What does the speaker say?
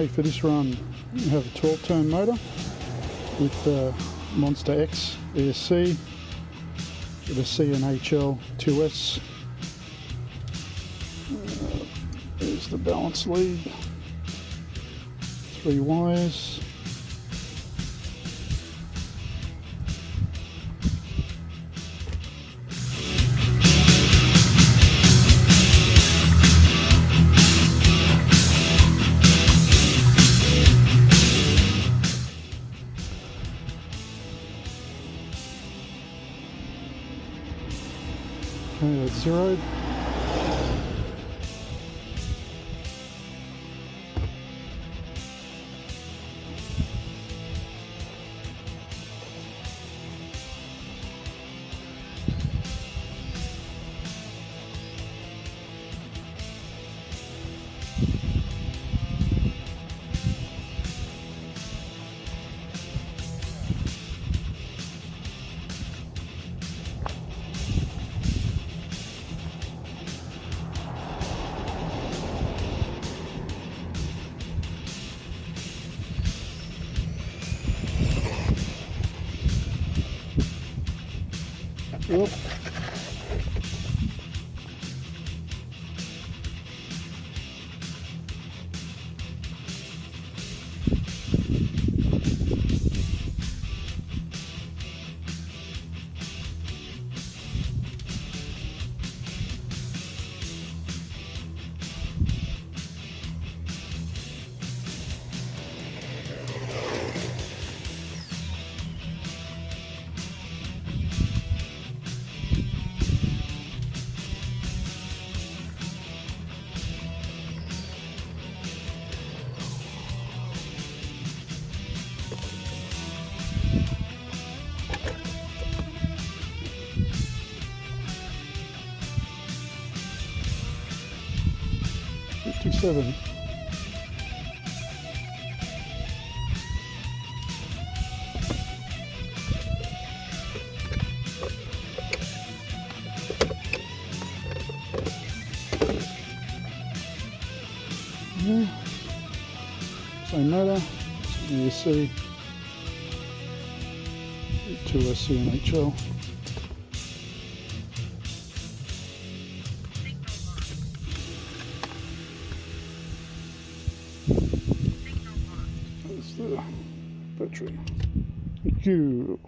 Okay, for this run we have a 12-turn motor with the Monster X ESC with a CNHL 2S. There's the balance lead, 3 wires. Okay, that's zeroed. Yep. Seven. Yeah. Same motor, ESC, 2S CNHL. That's the battery. Thank you.